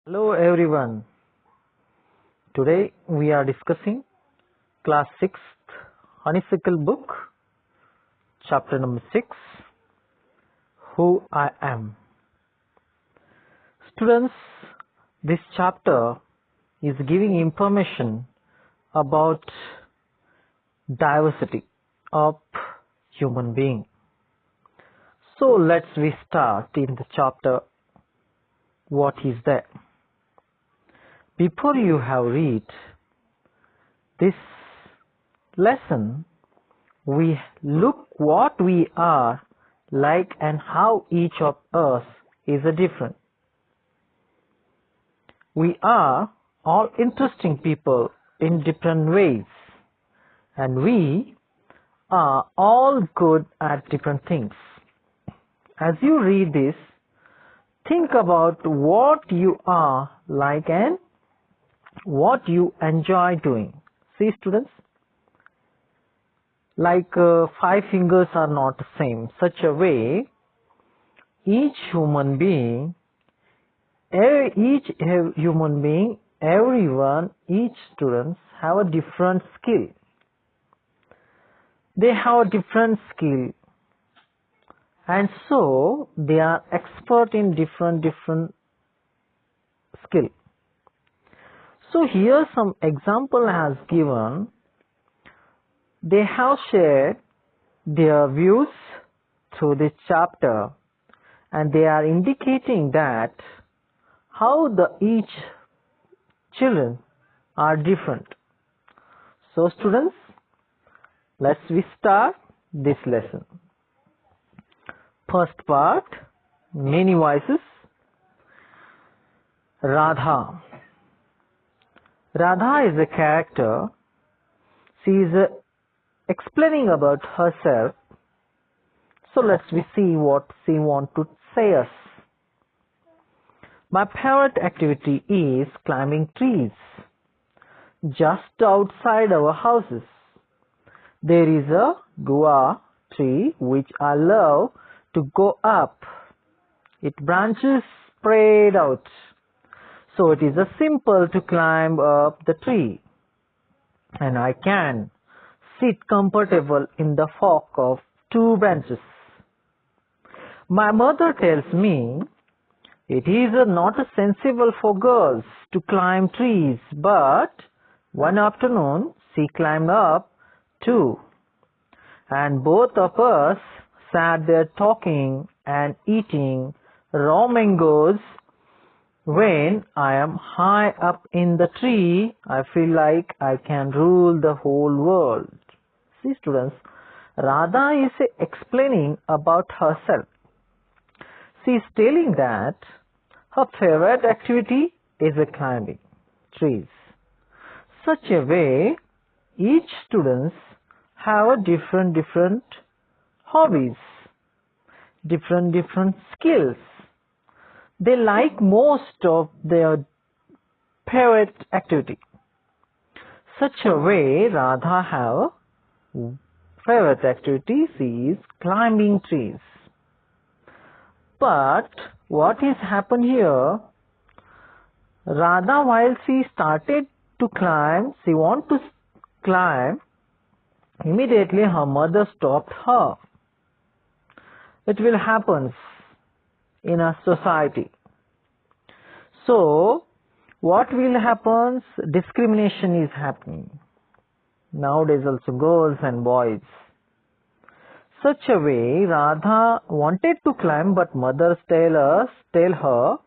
Hello everyone. Today we are discussing class 6th Honeysuckle book, chapter number 6, Who I Am. Students, this chapter is giving information about diversity of human being. So let's we start in the chapter. What is there? Before you have read this lesson, we look what we are like and how each of us is a different. We are all interesting people in different ways, and we are all good at different things. As you read this, think about what you are like and what you enjoy doing. See, students, like 5 fingers are not the same. Such a way, each human being, everyone, each students have a different skill. They have a different skill, and so they are expert in different skill. So here some example has given. They have shared their views through this chapter, and they are indicating that how each children are different. So students, let's we start this lesson. First part, many voices. Radha. Radha is a character. She is explaining about herself. So let's we see what she wants to say us. My favorite activity is climbing trees. Just outside our houses, there is a guava tree which I love to go up. Its branches spread out, so it is simple to climb up the tree, and I can sit comfortable in the fork of 2 branches. My mother tells me it is not sensible for girls to climb trees, but one afternoon she climbed up too, and both of us sat there talking and eating raw mangoes. When I am high up in the tree, I feel like I can rule the whole world. See, students, Radha is explaining about herself. She is telling that her favorite activity is climbing trees. Such a way, each students have a different hobbies, different skills. They like most of their favorite activity. Such a way, Radha have favorite activity is climbing trees. But what is happened here? Radha, while she started to climb, she want to climb. Immediately, her mother stopped her. It will happen in a society. So, what will happen? Discrimination is happening. Nowadays also girls and boys. Such a way, Radha wanted to climb, but mothers tell her,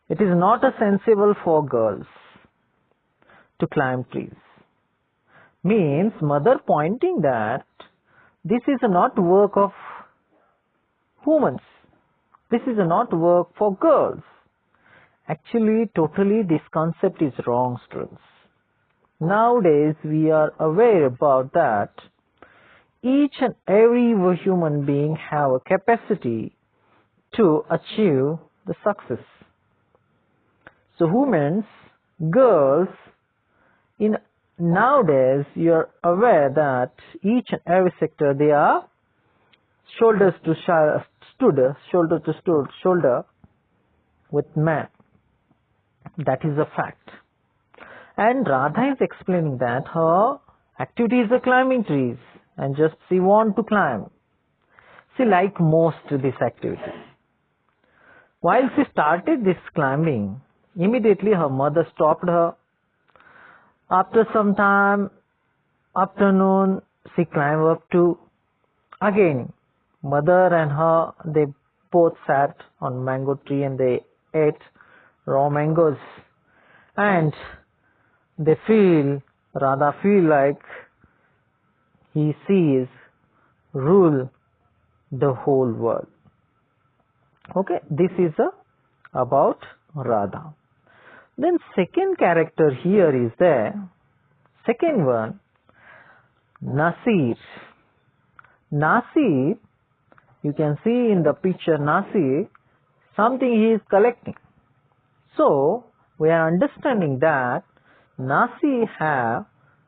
it is not sensible for girls to climb trees. Means mother pointing that this is not work of humans. This is not work for girls. Actually, totally this concept is wrong, students. Nowadays, we are aware about that. Each and every human being have a capacity to achieve the success. So, humans, girls, nowadays you are aware that each and every sector they are shoulder to shoulder with man. That is a fact. And Radha is explaining that her activity is climbing trees and just she want to climb. She like most this activity. While she started this climbing, immediately her mother stopped her. After some time, afternoon, she climbed up to again. Mother and her, they both sat on mango tree and they ate raw mangoes. And they Radha feel like he sees rule the whole world. Okay, this is about Radha. Then second character here is there. Second one, Nasir. Nasir, you can see in the picture Nasir, something he is collecting. So, we are understanding that Nasir have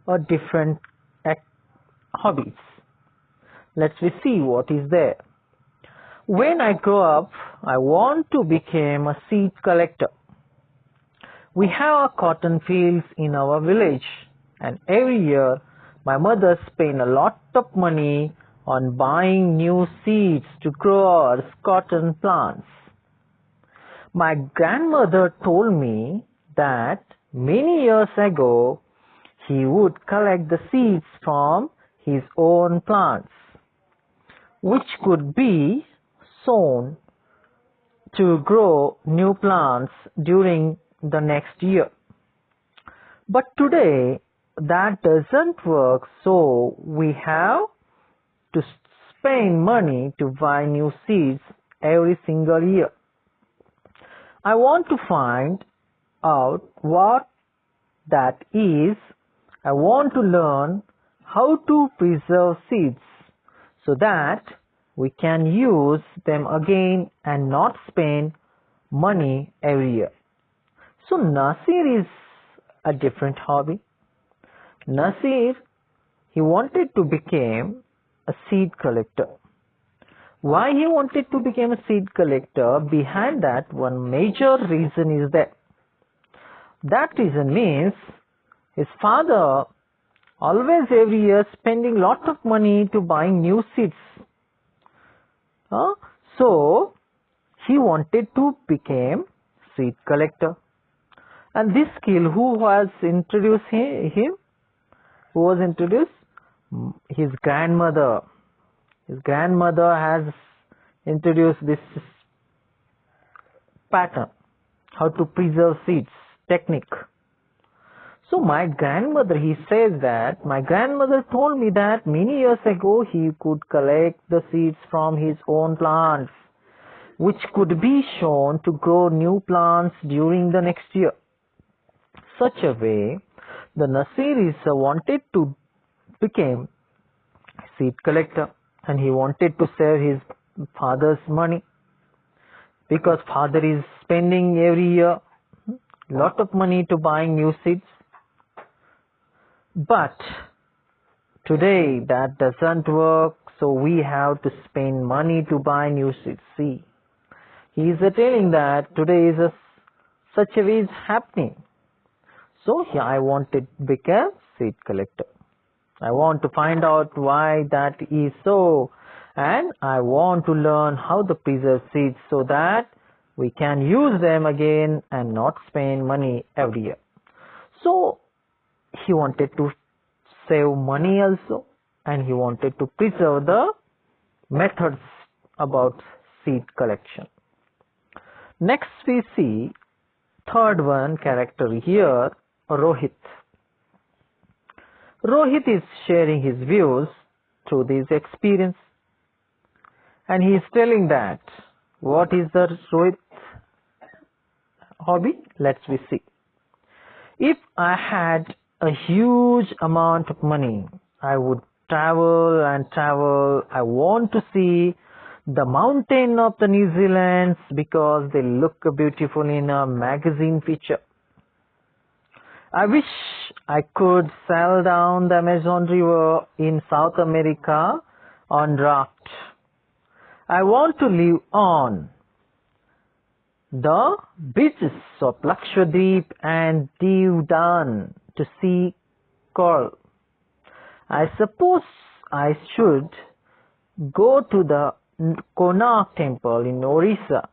a different hobbies. Let's see what is there. When I grow up, I want to become a seed collector. We have cotton fields in our village, and every year my mother spends a lot of money on buying new seeds to grow our cotton plants. My grandmother told me that many years ago he would collect the seeds from his own plants, which could be sown to grow new plants during the next year. But today that doesn't work, so we have to spend money to buy new seeds every single year. I want to find out what that is. I want to learn how to preserve seeds so that we can use them again and not spend money every year. So Nasir is a different hobby. Nasir, he wanted to become a seed collector. Why he wanted to become a seed collector? Behind that, one major reason is that reason means his father always every year spending lot of money to buying new seeds. So he wanted to become seed collector. And this skill, who was introduced him? Who was introduced? His grandmother. His grandmother has introduced this pattern, how to preserve seeds, technique. So my grandmother, he says that, my grandmother told me that many years ago he could collect the seeds from his own plants, which could be shown to grow new plants during the next year. Such a way, the Nasir is wanted to become seed collector, and he wanted to save his father's money, because father is spending every year lot of money to buying new seeds. But today that doesn't work, so we have to spend money to buy new seeds. See, he is telling that today is such a way is happening. So here I want to become seed collector. I want to find out why that is so, and I want to learn how to preserve seeds so that we can use them again and not spend money every year. So he wanted to save money also, and he wanted to preserve the methods about seed collection. Next we see third one character here, Rohit. Rohit is sharing his views through this experience, and he is telling that what is the Rohit hobby? Let's see. If I had a huge amount of money, I would travel and travel. I want to see the mountain of the New Zealand because they look beautiful in a magazine picture. I wish I could sail down the Amazon River in South America on raft. I want to live on the beaches of Lakshadweep and Divan to see coral. I suppose I should go to the Konark temple in Orissa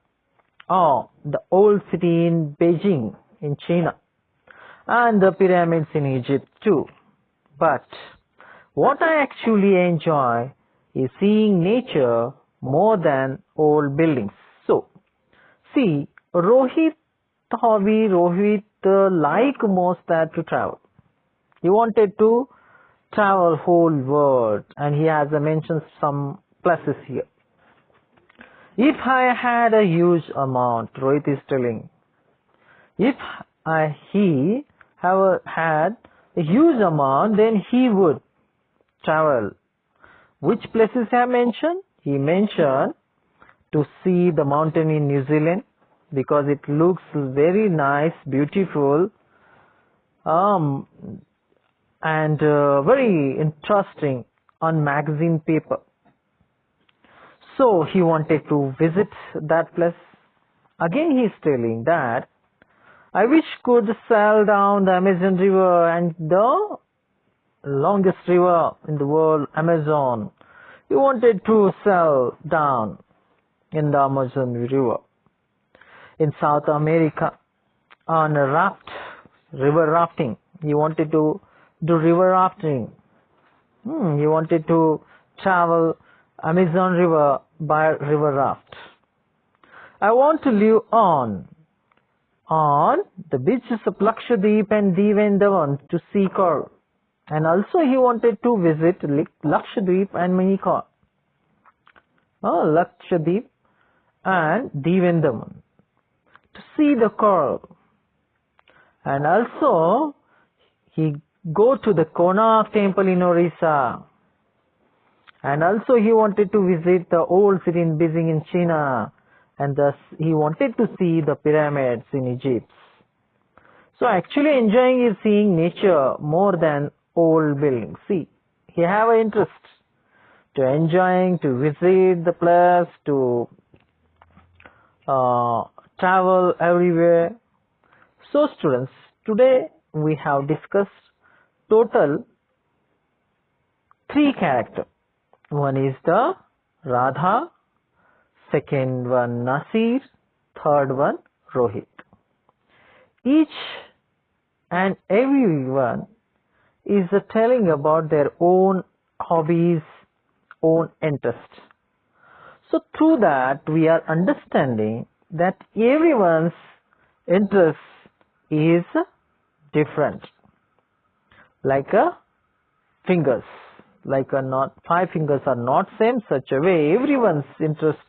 or the old city in Beijing in China and the pyramids in Egypt too. But what I actually enjoy is seeing nature more than old buildings. So, see, Rohit like most that to travel. He wanted to travel whole world, and he has mentioned some places here. If I had a huge amount, Rohit is telling, if he had a huge amount, then he would travel. Which places have mentioned? He mentioned to see the mountain in New Zealand because it looks very nice, beautiful, and very interesting on magazine paper. So he wanted to visit that place. Again he is telling that I wish could sail down the Amazon River, and the longest river in the world, Amazon. He wanted to sail down in the Amazon River. In South America, on a river rafting. He wanted to do river rafting. He wanted to travel Amazon River by river raft. I want to live on the beaches of Lakshadweep and Divan to see coral. And also he wanted to visit Lakshadweep and Manikaran. Lakshadweep and Divan to see the coral. And also he go to the Konark temple in Orissa. And also he wanted to visit the old city in Beijing in China. And thus he wanted to see the pyramids in Egypt. So actually enjoying is seeing nature more than old buildings. See, he have an interest to enjoying, to visit the place, to travel everywhere. So students, today we have discussed total 3 characters. One is the Radha, second one Nasir, third one Rohit. Each and everyone is telling about their own hobbies, own interests. So through that we are understanding that everyone's interest is different. Like fingers, not 5 fingers are not same, such a way everyone's interest,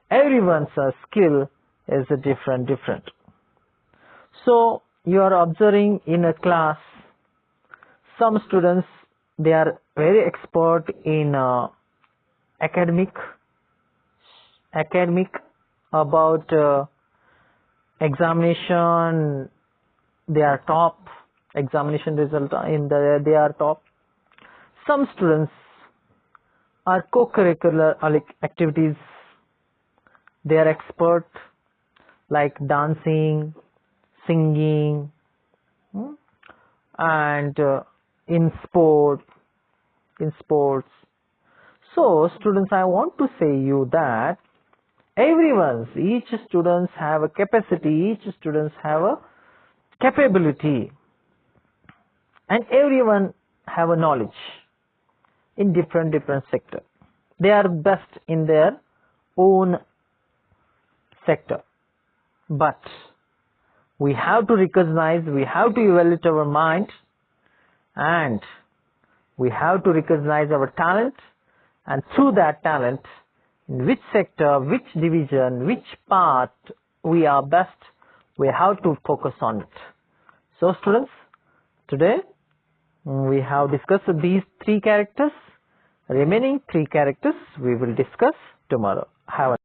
everyone's skill is different. So you are observing in a class, some students, they are very expert in academic about examination. They are top examination result they are top. Some students are co-curricular activities. They are expert like dancing, singing, and in sports. So students, I want to say you that each students have a capacity, each students have a capability, and everyone have a knowledge in different sector. They are best in their own sector, but we have to recognize, we have to evaluate our mind, and we have to recognize our talent, and through that talent, in which sector, which division, which part we are best, we have to focus on it. So students, today we have discussed these 3 characters. Remaining 3 characters we will discuss tomorrow. Have a